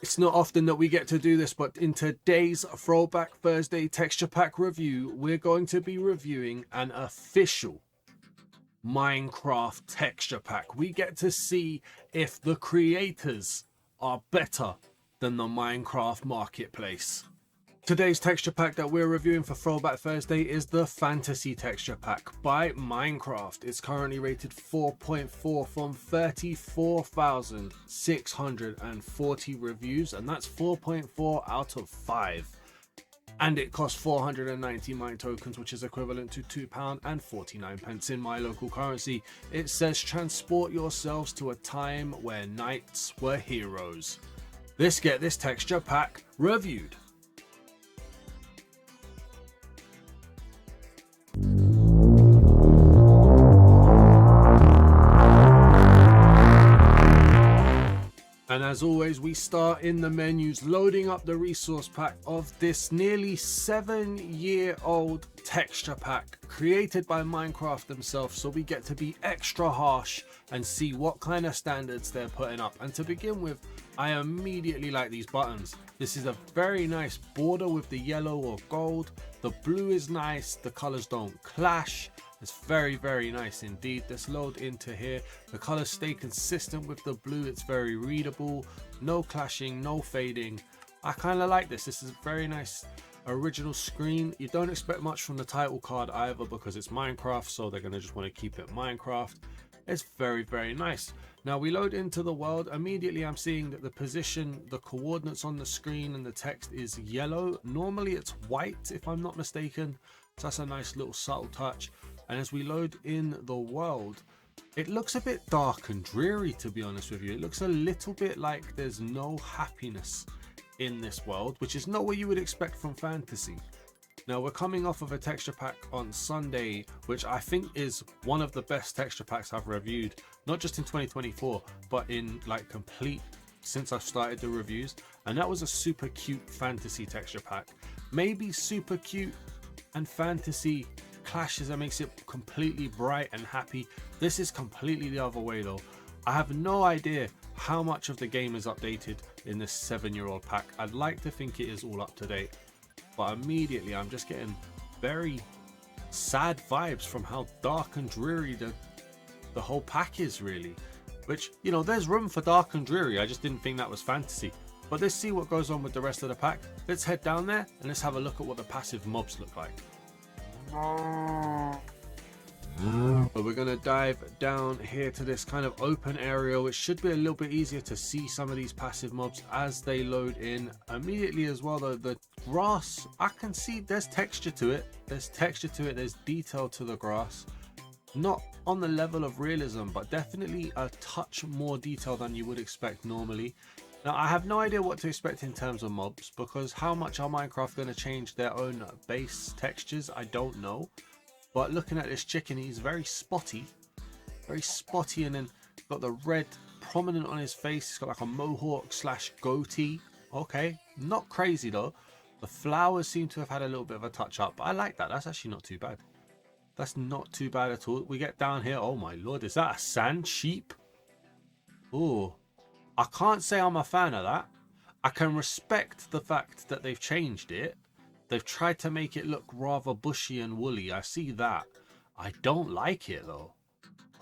It's not often that we get to do this, but in today's Throwback Thursday texture pack review, we're going to be reviewing an official Minecraft texture pack. We get to see if the creators are better than the Minecraft Marketplace. Today's texture pack that we're reviewing for Throwback Thursday is the Fantasy Texture Pack by Minecraft. It's currently rated 4.4 from 34,640 reviews, and that's 4.4 out of 5. And it costs 490 mine tokens, which is equivalent to £2.49 in my local currency. It says transport yourselves to a time where knights were heroes. Let's get this texture pack reviewed. And as always, we start in the menus, loading up the resource pack of this nearly 7-year-old texture pack created by Minecraft themselves. So we get to be extra harsh and see what kind of standards they're putting up. And to begin with, I immediately like these buttons. This is a very nice border with the yellow or gold. The blue is nice. The colors don't clash. It's very, very nice indeed. Let's load into here. The colors stay consistent with the blue. It's very readable. No clashing, no fading. I kind of like this. This is a very nice original screen. You don't expect much from the title card either because it's Minecraft, so they're going to just want to keep it Minecraft. It's very, very nice. Now we load into the world. Immediately I'm seeing that the position, the coordinates on the screen and the text is yellow. Normally it's white if I'm not mistaken. So that's a nice little subtle touch. And as we load in the world, it looks a bit dark and dreary, to be honest with you. It looks a little bit like there's no happiness in this world, which is not what you would expect from fantasy. Now we're coming off of a texture pack on Sunday, which I think is one of the best texture packs I've reviewed, not just in 2024, but in like complete since I've started the reviews. And that was a super cute fantasy texture pack. Maybe super cute and fantasy clashes and makes it completely bright and happy. This is completely the other way though. I have no idea how much of the game is updated in this 7-year-old pack. I'd like to think it is all up to date, but immediately I'm just getting very sad vibes from how dark and dreary the whole pack is really. Which, you know, there's room for dark and dreary. I just didn't think that was fantasy. But let's see what goes on with the rest of the pack. Let's head down there and let's have a look at what the passive mobs look like. But we're going to dive down here to this kind of open area, which should be a little bit easier to see some of these passive mobs as they load in. Immediately as well though, the grass, I can see there's texture to it. There's texture to it. There's detail to the grass. Not on the level of realism, but definitely a touch more detail than you would expect normally. Now, I have no idea what to expect in terms of mobs, because how much are Minecraft going to change their own base textures? I don't know. But looking at this chicken, he's very spotty, and then got the red prominent on his face. He's got like a mohawk / goatee. Okay, not crazy though. The flowers seem to have had a little bit of a touch up, but I like that. That's actually not too bad. That's not too bad at all. We get down here. Oh my lord, is that a sand sheep? Oh. I can't say I'm a fan of that. I can respect the fact that they've changed it. They've tried to make it look rather bushy and woolly. I see that. I don't like it though.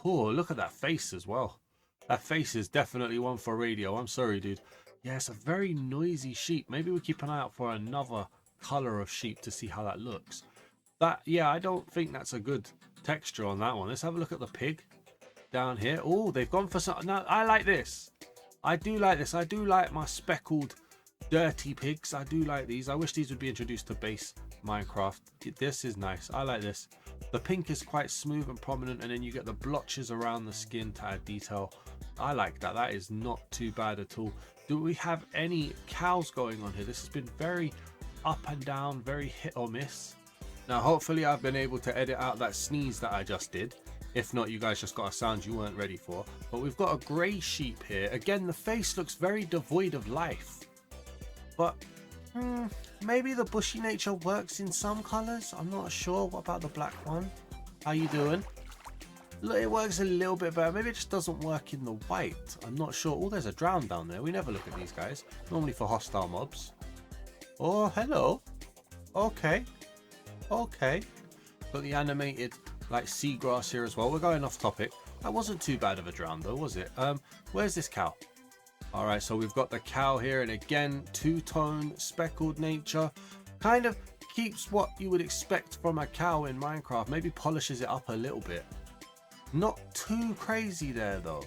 Oh, look at that face as well. That face is definitely one for radio. I'm sorry, dude. Yeah, it's a very noisy sheep. Maybe we keep an eye out for another color of sheep to see how that looks. That, yeah, I don't think that's a good texture on that one. Let's have a look at the pig down here. Oh, they've gone for something. Now, I like this. I do like this. I do like my speckled dirty pigs. I do like these. I wish these would be introduced to base Minecraft. This is nice. I like this. The pink is quite smooth and prominent, and then you get the blotches around the skin to add detail. I like that. That is not too bad at all. Do we have any cows going on here? This has been very up and down, very hit or miss. Now, hopefully I've been able to edit out that sneeze that I just did. If not, you guys just got a sound you weren't ready for. But we've got a grey sheep here. Again, the face looks very devoid of life. But maybe the bushy nature works in some colours. I'm not sure. What about the black one? How you doing? Look, it works a little bit better. Maybe it just doesn't work in the white. I'm not sure. Oh, there's a drown down there. We never look at these guys. Normally for hostile mobs. Oh, hello. Okay. Okay. Got the animated like seagrass here as well. We're going off topic. That wasn't too bad of a drown though, was it? Where's this cow? All right, so we've got the cow here, and again, two-tone speckled nature. Kind of keeps what you would expect from a cow in Minecraft. Maybe polishes it up a little bit. Not too crazy there though.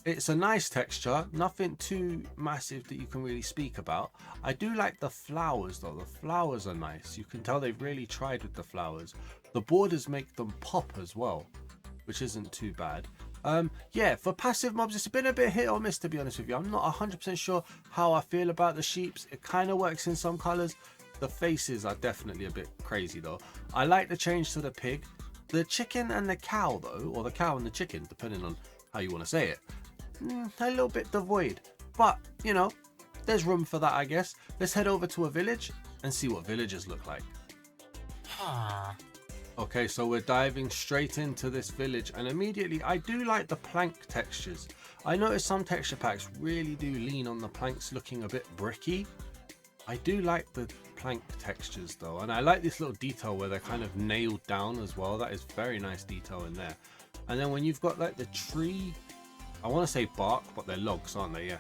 It's a nice texture, nothing too massive that you can really speak about. I do like the flowers though. The flowers are nice. You can tell they've really tried with the flowers. The borders make them pop as well, which isn't too bad. Yeah, for passive mobs, it's been a bit hit or miss, to be honest with you. I'm not 100% sure how I feel about the sheeps. It kind of works in some colors. The faces are definitely a bit crazy though. I like the change to the pig. The chicken and the cow though, or the cow and the chicken, depending on how you want to say it, a little bit devoid. But, you know, there's room for that, I guess. Let's head over to a village and see what villagers look like. Okay, so we're diving straight into this village, and immediately I do like the plank textures. I noticed some texture packs really do lean on the planks looking a bit bricky. I do like the plank textures though, and I like this little detail where they're kind of nailed down as well. That is very nice detail in there. And then when you've got like the tree, I want to say bark, but they're logs, aren't they? Yeah,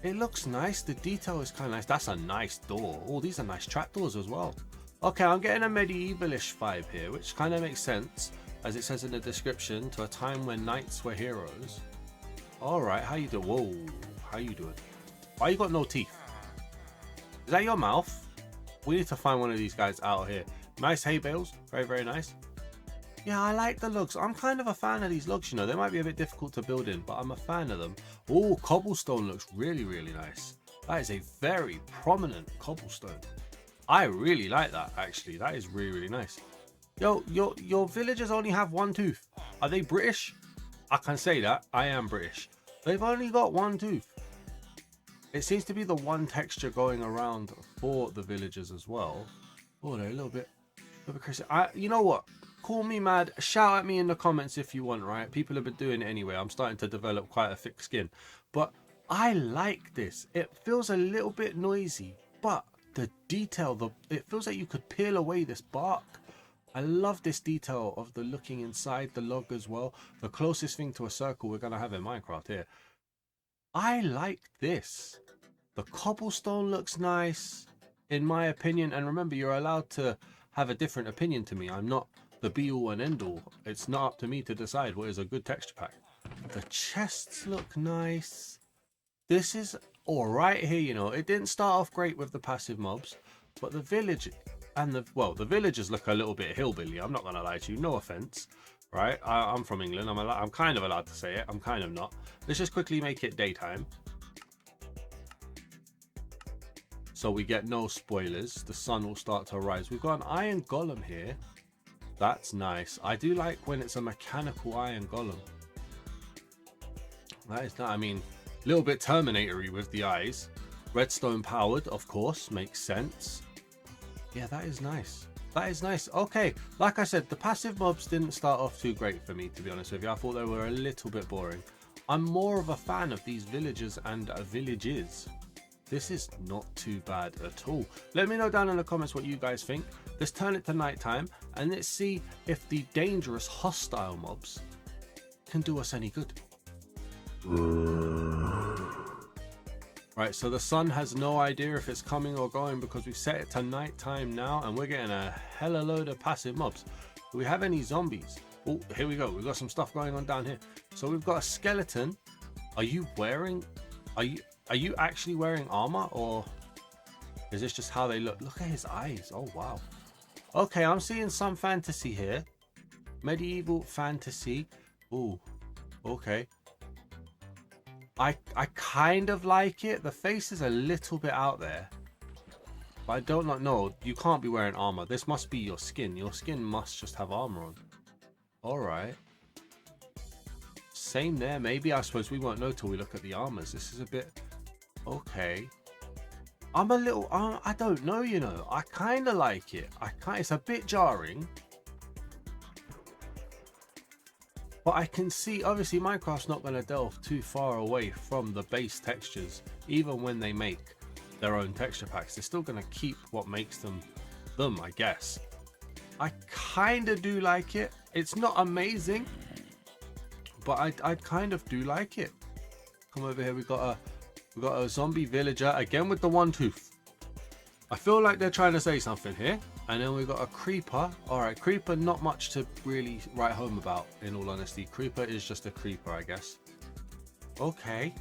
it looks nice. The detail is kind of nice. That's a nice door. Oh, these are nice trapdoors as well. Okay, I'm getting a medievalish vibe here, which kind of makes sense, as it says in the description, to a time when knights were heroes. All right, how you doing? Whoa, how you doing? Why you got no teeth? Is that your mouth? We need to find one of these guys out here. Nice hay bales, very, very nice. Yeah, I like the logs. I'm kind of a fan of these logs, you know. They might be a bit difficult to build in, but I'm a fan of them. Oh, cobblestone looks really, really nice. That is a very prominent cobblestone. I really like that, actually. That is really, really nice. Yo, your villagers only have one tooth. Are they British? I can say that. I am British. They've only got one tooth. It seems to be the one texture going around for the villagers as well. Oh, they're a little bit crazy. You know what? Call me mad. Shout at me in the comments if you want, right? People have been doing it anyway. I'm starting to develop quite a thick skin. But I like this. It feels a little bit noisy, but the detail, it feels like you could peel away this bark. I love this detail of the looking inside the log as well. The closest thing to a circle we're going to have in Minecraft here. I like this. The cobblestone looks nice, in my opinion. And remember, you're allowed to have a different opinion to me. I'm not the be-all and end-all. It's not up to me to decide what is a good texture pack. The chests look nice. This is alright here, you know. It didn't start off great with the passive mobs, but the village and the villagers look a little bit hillbilly. I'm not gonna lie to you, no offense, right? I'm from England. I'm kind of allowed to say it. I'm kind of not. Let's just quickly make it daytime, so we get no spoilers. The sun will start to rise. We've got an iron golem here. That's nice. I do like when it's a mechanical iron golem. That is not, I mean, a little bit Terminator-y with the eyes. Redstone powered, of course, makes sense. Yeah, that is nice. That is nice. Okay, like I said, the passive mobs didn't start off too great for me, to be honest with you. I thought they were a little bit boring. I'm more of a fan of these villagers and villages. This is not too bad at all. Let me know down in the comments what you guys think. Let's turn it to nighttime and let's see if the dangerous hostile mobs can do us any good. Right, so the sun has no idea if it's coming or going because we've set it to nighttime now, and we're getting a hella load of passive mobs. Do we have any zombies? Oh, here we go. We've got some stuff going on down here. So we've got a skeleton. Are you actually wearing armor, or is this just how they look? Look at his eyes. Oh wow. Okay, I'm seeing some fantasy here. Medieval fantasy. Oh, okay. I kind of like it. The face is a little bit out there, but I don't know. You can't be wearing armor. This must be your skin. Your skin must just have armor on. All right. Same there. Maybe, I suppose we won't know till we look at the armors. This is a bit okay. I'm a little I don't know, you know. I kind of like it. It's a bit jarring. But I can see, obviously Minecraft's not going to delve too far away from the base textures. Even when they make their own texture packs, they're still going to keep what makes them, I guess. I kind of do like it. It's not amazing, but I kind of do like it. Come over here, we got a zombie villager, again with the one tooth. I feel like they're trying to say something here. And then we got a creeper. Alright, creeper, not much to really write home about, in all honesty. Creeper is just a creeper, I guess. Okay.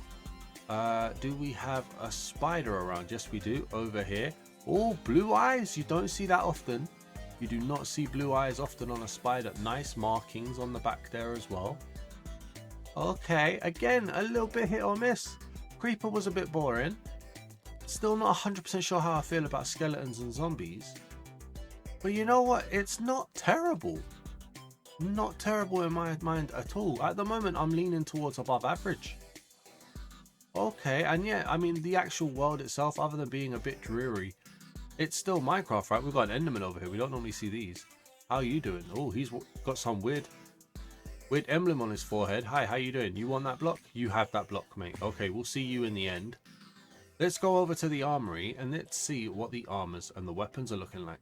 Do we have a spider around? Yes, we do. Over here. Oh, blue eyes. You don't see that often. You do not see blue eyes often on a spider. Nice markings on the back there as well. Okay, again, a little bit hit or miss. Creeper was a bit boring. Still not 100% sure how I feel about skeletons and zombies. But you know what? It's not terrible. Not terrible in my mind at all. At the moment, I'm leaning towards above average. Okay, and yeah, I mean, the actual world itself, other than being a bit dreary, it's still Minecraft, right? We've got an Enderman over here. We don't normally see these. How are you doing? Oh, he's got some weird emblem on his forehead. Hi, how you doing? You want that block? You have that block, mate. Okay, we'll see you in the end. Let's go over to the armory and let's see what the armors and the weapons are looking like.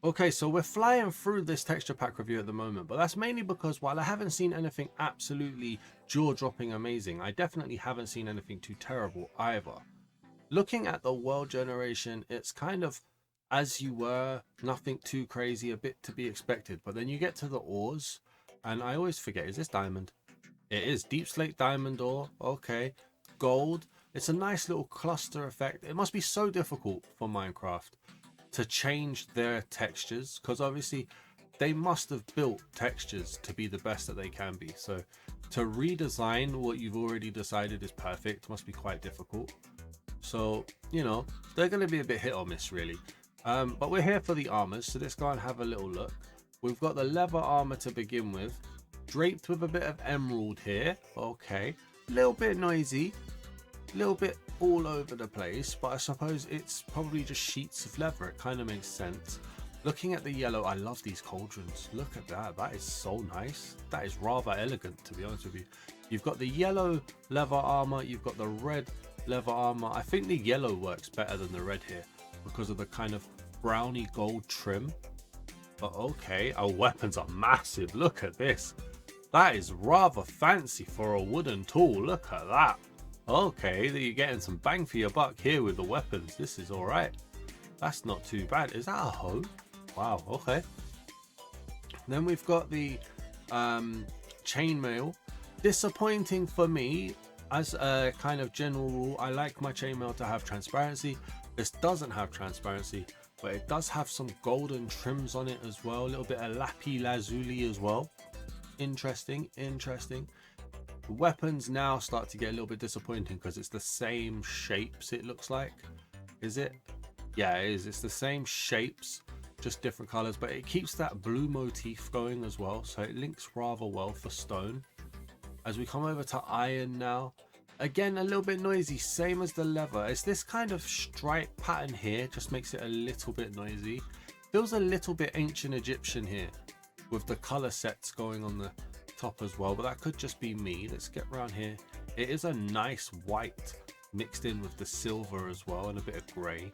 Okay, so we're flying through this texture pack review at the moment, but that's mainly because while I haven't seen anything absolutely jaw-dropping amazing, I definitely haven't seen anything too terrible either. Looking at the world generation, it's kind of as you were, nothing too crazy, a bit to be expected. But then you get to the ores, and I always forget, is this diamond? It is deep slate diamond ore. Okay, gold. It's a nice little cluster effect. It must be so difficult for Minecraft to change their textures, because obviously they must have built textures to be the best that they can be. So to redesign what you've already decided is perfect must be quite difficult. So, you know, they're going to be a bit hit or miss really. But we're here for the armors, so let's go and have a little look. We've got the leather armor to begin with, draped with a bit of emerald here. Okay, a little bit noisy, a little bit all over the place, but I suppose it's probably just sheets of leather. It kind of makes sense. Looking at the yellow, I love these cauldrons. Look at that. That is so nice. That is rather elegant, to be honest with you. You've got the yellow leather armor. You've got the red leather armor. I think the yellow works better than the red here because of the kind of browny gold trim. But okay, our weapons are massive. Look at this. That is rather fancy for a wooden tool. Look at that. Okay, you're getting some bang for your buck here with the weapons. This is all right. That's not too bad. Is that a hoe? Wow, okay. Then we've got the chainmail. Disappointing for me. As a kind of general rule, I like my chainmail to have transparency. This doesn't have transparency, but it does have some golden trims on it as well. A little bit of lapis lazuli as well. Interesting, interesting. The weapons now start to get a little bit disappointing because it's the same shapes, it looks like. Is it? Yeah, it is. It's the same shapes, just different colors, but it keeps that blue motif going as well, so it links rather well for stone. As we come over to iron now, again a little bit noisy, same as the leather. It's this kind of stripe pattern here, just makes it a little bit noisy. Feels a little bit ancient Egyptian here with the color sets going on the top as well, but that could just be me. Let's get around here. It is a nice white mixed in with the silver as well and a bit of gray.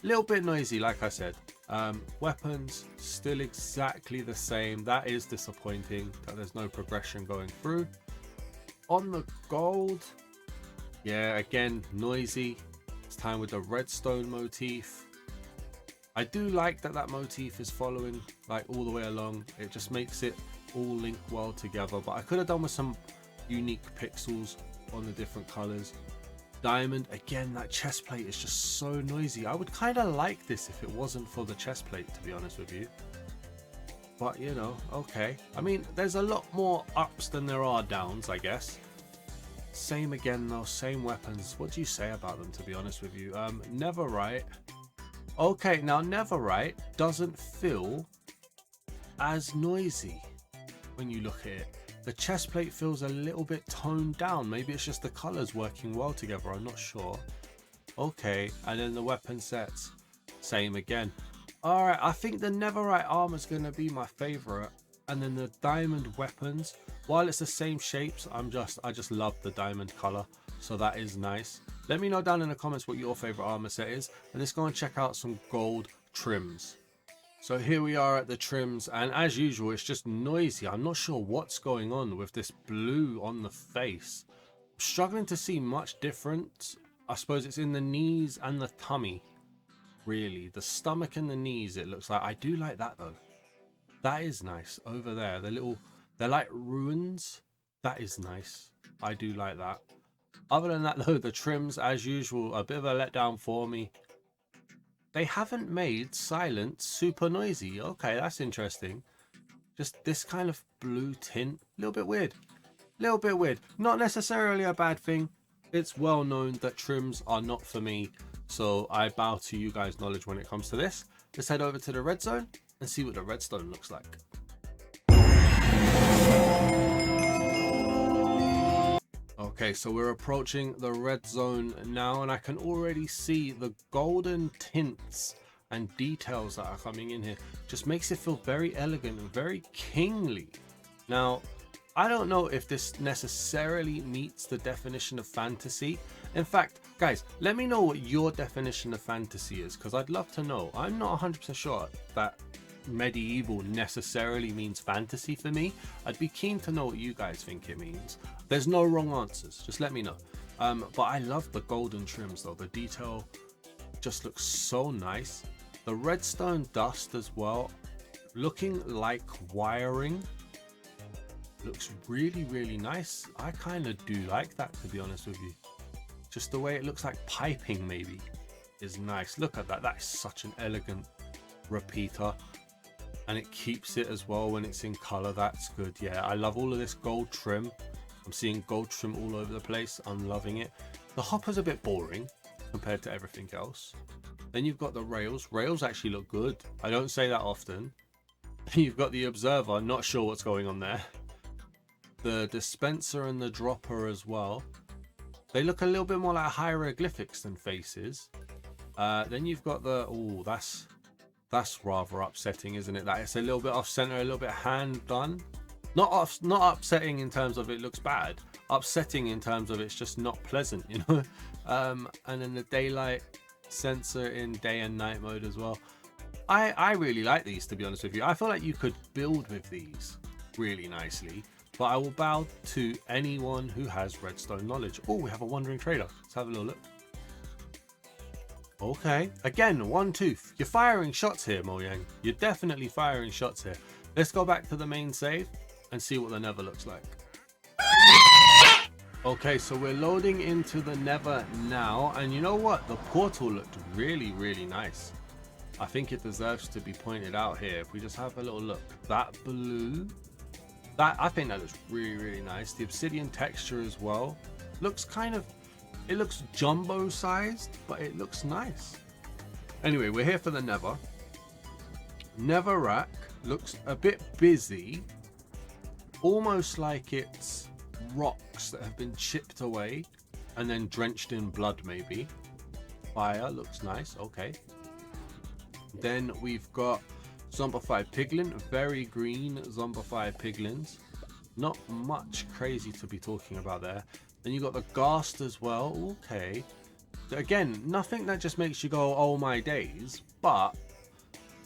A little bit noisy, like I said. Weapons still exactly the same. That is disappointing that there's no progression going through. On the gold, yeah, again noisy. It's time with the redstone motif. I do like that that motif is following like all the way along. It just makes it all link well together, but I could have done with some unique pixels on the different colors. Diamond, again, that chest plate is just so noisy. I would kind of like this if it wasn't for the chest plate, to be honest with you. But you know, okay. I mean, there's a lot more ups than there are downs, I guess. Same again though, same weapons. What do you say about them, to be honest with you? Netherite. Okay, now Netherite doesn't feel as noisy when you look at it. The chest plate feels a little bit toned down. Maybe it's just the colors working well together, I'm not sure. Okay, and then the weapon sets, same again. Alright, I think the Netherite armor is going to be my favorite. And then the diamond weapons, while it's the same shapes, I just love the diamond color, so that is nice. Let me know down in the comments what your favorite armor set is, and let's go and check out some gold trims. So here we are at the trims, and as usual it's just noisy. I'm not sure what's going on with this blue on the face. I'm struggling to see much difference. I suppose it's in the knees and the tummy, really. The stomach and the knees, it looks like. I do like that though. That is nice. Over there, they're like ruins. That is nice. I do like that. Other than that though, the trims as usual, a bit of a letdown for me. They haven't made silence super noisy. Okay, that's interesting. Just this kind of blue tint, a little bit weird. A little bit weird. Not necessarily a bad thing. It's well known that trims are not for me, so I bow to you guys' knowledge when it comes to this. Let's head over to the red zone and see what the redstone looks like. Okay, so we're approaching the red zone now, and I can already see the golden tints and details that are coming in here. Just makes it feel very elegant and very kingly. Now, I don't know if this necessarily meets the definition of fantasy. In fact, guys, let me know what your definition of fantasy is, because I'd love to know. I'm not 100% sure that medieval necessarily means fantasy for me. I'd be keen to know what you guys think it means. There's no wrong answers, just let me know. But I love the golden trims though. The detail just looks so nice. The redstone dust as well, looking like wiring, looks really nice. I kind of do like that, to be honest with you. Just the way it looks like piping maybe is nice. Look at that. That is such an elegant repeater, and it keeps it as well when it's in color. That's good. Yeah, I love all of this gold trim. I'm seeing gold trim all over the place. I'm loving it. The hopper's a bit boring compared to everything else. Then you've got the rails. Rails actually look good. I don't say that often. You've got the observer. Not sure what's going on there. The dispenser and the dropper as well. They look a little bit more like hieroglyphics than faces. Then you've got the... Oh, that's rather upsetting, isn't it? That it's a little bit off center, a little bit hand done. Not upsetting in terms of it looks bad. Upsetting in terms of it's just not pleasant, you know. And then the daylight sensor in day and night mode as well. I really like these, to be honest with you. I feel like you could build with these really nicely. But I will bow to anyone who has redstone knowledge. Oh, we have a wandering trader. Let's have a little look. Okay, again, one tooth. You're firing shots here, Mojang. You're definitely firing shots here. Let's go back to the main save and see what the Nether looks like. Okay, so we're loading into the Nether now, and you know what? The portal looked really nice. I think it deserves to be pointed out here. If we just have a little look, that blue, I think that looks really nice. The obsidian texture as well looks kind of, it looks jumbo sized, but it looks nice. Anyway, we're here for the Nether. Nether rack looks a bit busy, almost like it's rocks that have been chipped away and then drenched in blood maybe. Fire looks nice. Okay, then we've got zombified piglin, very green zombified piglins. Not much crazy to be talking about there. Then you got the ghast as well. Okay, again, nothing that just makes you go oh my days, but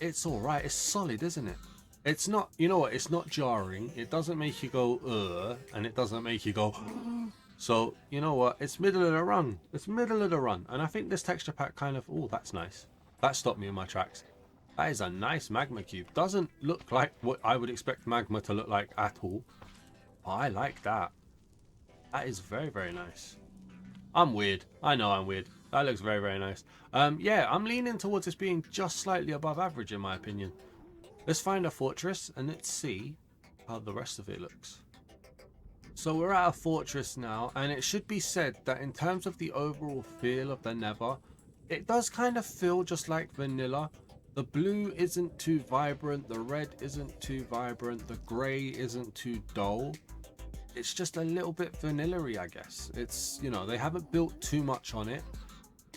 it's all right. It's solid, isn't it? It's not, you know what, it's not jarring. It doesn't make you go and it doesn't make you go so you know what, it's middle of the run. It's middle of the run. And I think this texture pack kind of, oh, that's nice. That stopped me in my tracks. That is a nice magma cube. Doesn't look like what I would expect magma to look like at all. Oh, I like that. That is very nice. I'm weird. I know I'm weird. That looks very nice. Yeah, I'm leaning towards this being just slightly above average in my opinion. Let's find a fortress and let's see how the rest of it looks. So we're at a fortress now, and it should be said that in terms of the overall feel of the Nether, it does kind of feel just like vanilla. The blue isn't too vibrant, the red isn't too vibrant, the grey isn't too dull. It's just a little bit vanilla-y, I guess. It's, you know, they haven't built too much on it.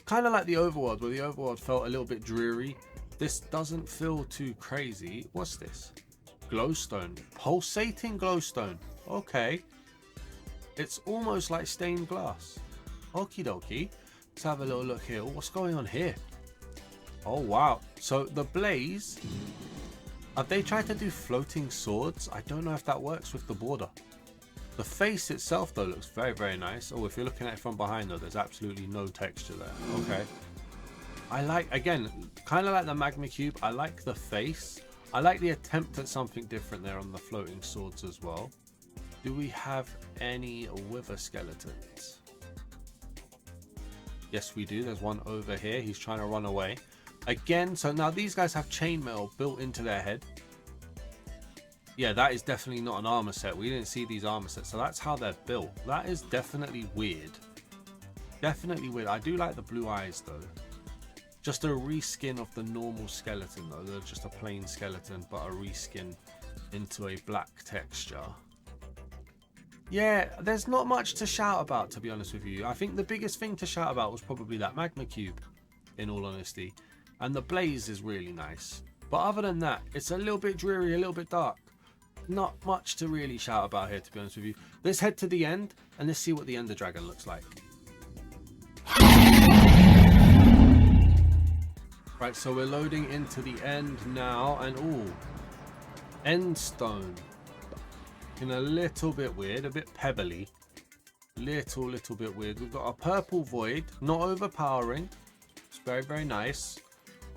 Kind of like the overworld, where the overworld felt a little bit dreary. This doesn't feel too crazy. What's this? glowstone. Pulsating glowstone. Okay. It's almost like stained glass. Okie dokie. Let's have a little look here. What's going on here? Oh, wow. So the blaze, have they tried to do floating swords? I don't know if that works with the border. The face itself, though, looks very, very nice. Oh, if you're looking at it from behind, though, there's absolutely no texture there. Okay. I like, again, kind of like the magma cube. I like the face. I like the attempt at something different there on the floating swords as well. Do we have any wither skeletons? Yes, we do. There's one over here. He's trying to run away. Again, so now these guys have chainmail built into their head. Yeah, that is definitely not an armor set. We didn't see these armor sets. So that's how they're built. That is definitely weird. Definitely weird. I do like the blue eyes, though. Just a reskin of the normal skeleton, though. They're just a plain skeleton, but a reskin into a black texture. Yeah, there's not much to shout about, to be honest with you. I think the biggest thing to shout about was probably that magma cube, in all honesty. And the blaze is really nice. But other than that, it's a little bit dreary, a little bit dark. Not much to really shout about here, to be honest with you. Let's head to the end, and let's see what the Ender Dragon looks like. Right, so we're loading into the end now, and ooh, end stone. Looking a little bit weird, a bit pebbly. Little bit weird. We've got a purple void, not overpowering. It's very, very nice.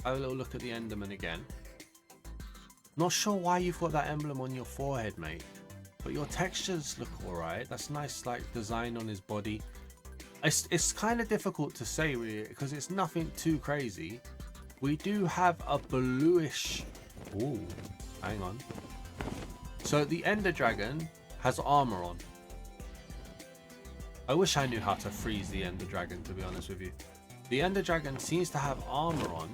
Have a little look at the Enderman again. Not sure why you've got that emblem on your forehead, mate. But your textures look alright. That's nice, like, design on his body. It's kind of difficult to say, really, because it's nothing too crazy. We do have a bluish... Ooh, hang on. So the Ender Dragon has armor on. I wish I knew how to freeze the Ender Dragon, to be honest with you. The Ender Dragon seems to have armor on.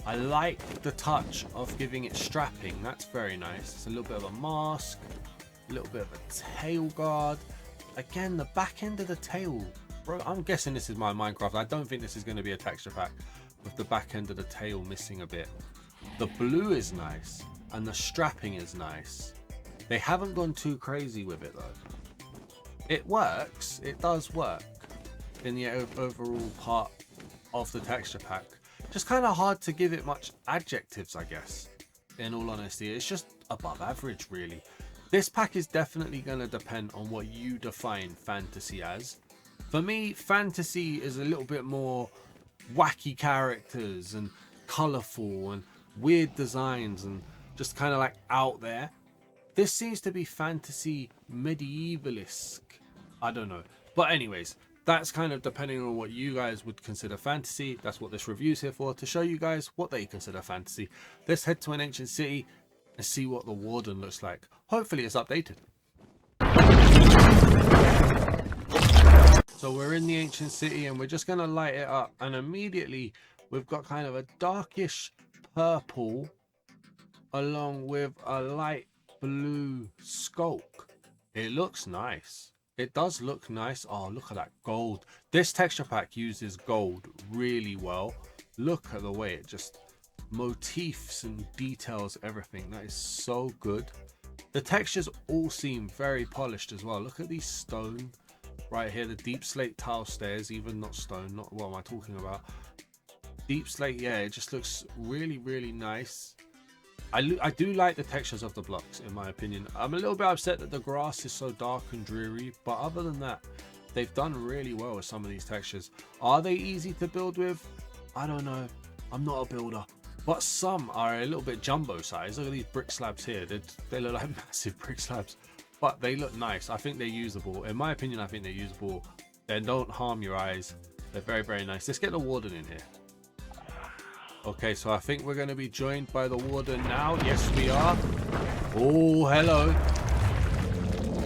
I like the touch of giving it strapping. That's very nice. It's a little bit of a mask, a little bit of a tail guard. Again, the back end of the tail. Bro, I'm guessing this is my Minecraft. I don't think this is going to be a texture pack with the back end of the tail missing a bit. The blue is nice and the strapping is nice. They haven't gone too crazy with it though. It works. It does work in the overall part of the texture pack. Just kind of hard to give it much adjectives, I guess. In all honesty, it's just above average, really. This pack is definitely going to depend on what you define fantasy as. For me, fantasy is a little bit more wacky characters and colourful and weird designs and just kind of like out there. This seems to be fantasy medievalist. I don't know. But anyways, that's kind of depending on what you guys would consider fantasy. That's what this review's here for, to show you guys what they consider fantasy. Let's head to an ancient city and see what the Warden looks like. Hopefully it's updated. So we're in the ancient city and we're just going to light it up. And immediately we've got kind of a darkish purple along with a light blue skulk. It looks nice. It does look nice. Oh, look at that gold. This texture pack uses gold really well. Look at the way it just motifs and details everything. That is so good. The textures all seem very polished as well. Look at these stone right here. The deep slate tile stairs, even not stone. Not what am I talking about? Deep slate. Yeah, it just looks really, really nice. I do like the textures of the blocks, in my opinion. I'm a little bit upset that the grass is so dark and dreary, but other than that, they've done really well with some of these textures. Are they easy to build with? I don't know. I'm not a builder. But some are a little bit jumbo size. Look at these brick slabs here. They look like massive brick slabs, but they look nice. I think they're usable. In my opinion, I think they're usable. They don't harm your eyes. They're very, very nice. Let's get the Warden in here. Okay, so I think we're going to be joined by the Warden now. Yes, we are. Oh, hello.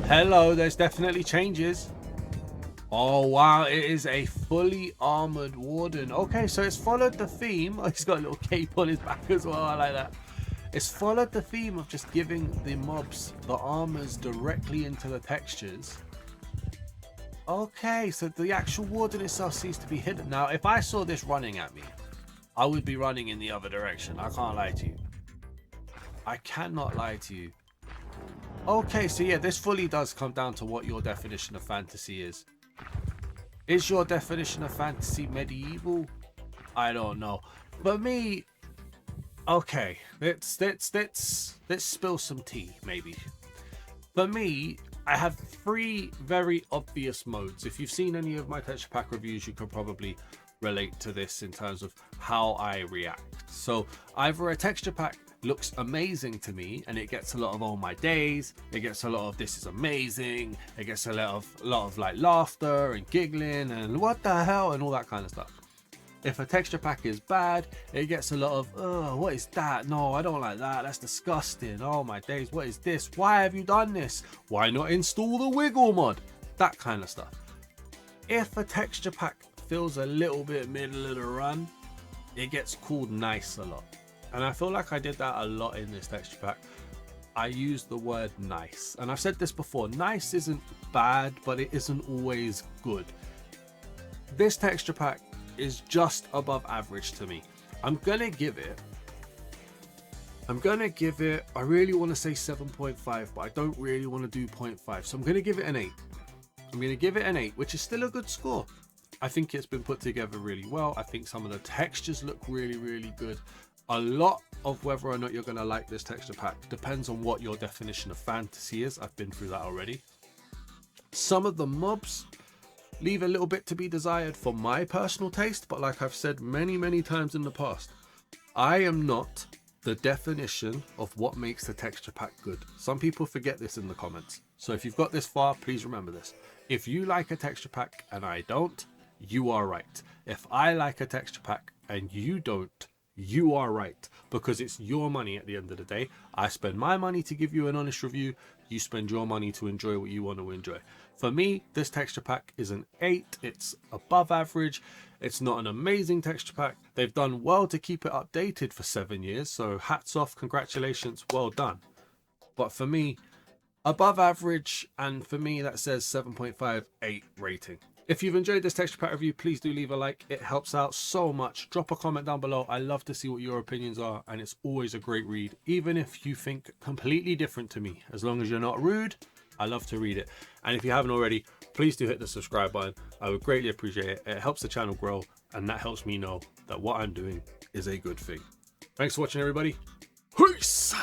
Hello, there's definitely changes. Oh, wow, it is a fully armored Warden. Okay, so it's followed the theme. Oh, he's got a little cape on his back as well. I like that. It's followed the theme of just giving the mobs the armors directly into the textures. Okay, so the actual Warden itself seems to be hidden. Now, if I saw this running at me, I would be running in the other direction. I can't lie to you. I cannot lie to you. Okay, so yeah, this fully does come down to what your definition of fantasy is. Is your definition of fantasy medieval? I don't know. For me, okay, let's spill some tea, maybe. For me, I have 3 very obvious modes. If you've seen any of my texture pack reviews, you can probably relate to this in terms of how I react. So either a texture pack looks amazing to me and it gets a lot of "oh my days," it gets a lot of "this is amazing," it gets a lot of like laughter and giggling and "what the hell" and all that kind of stuff. If a texture pack is bad, it gets a lot of "oh, what is that? No, I don't like that. That's disgusting. Oh my days, what is this? Why have you done this? Why not install the wiggle mod?" That kind of stuff. If a texture pack feels a little bit middle of the run, it gets called nice a lot. And I feel like I did that a lot in this texture pack. I used the word nice. And I've said this before, nice isn't bad, but it isn't always good. This texture pack is just above average to me. I'm gonna give it, I really want to say 7.5, but I don't really want to do 0.5. So I'm gonna give it an 8. I'm gonna give it an 8, which is still a good score. I think it's been put together really well. I think some of the textures look really, really good. A lot of whether or not you're going to like this texture pack depends on what your definition of fantasy is. I've been through that already. Some of the mobs leave a little bit to be desired for my personal taste, but like I've said many times in the past, I am not the definition of what makes the texture pack good. Some people forget this in the comments. So if you've got this far, please remember this. If you like a texture pack and I don't, you are right. If I like a texture pack and you don't, you are right, because it's your money at the end of the day. I spend my money to give you an honest review. You spend your money to enjoy what you want to enjoy. For me, this texture pack is an 8. It's above average. It's not an amazing texture pack. They've done well to keep it updated for 7 years. So hats off, congratulations, well done. But for me, above average, and for me that says 7.5, 8 rating. If you've enjoyed this texture pack review, please do leave a like. It helps out so much. Drop a comment down below. I love to see what your opinions are, and it's always a great read, even if you think completely different to me. As long as you're not rude, I love to read it. And if you haven't already, please do hit the subscribe button. I would greatly appreciate it. It helps the channel grow, and that helps me know that what I'm doing is a good thing. Thanks for watching, everybody. Peace!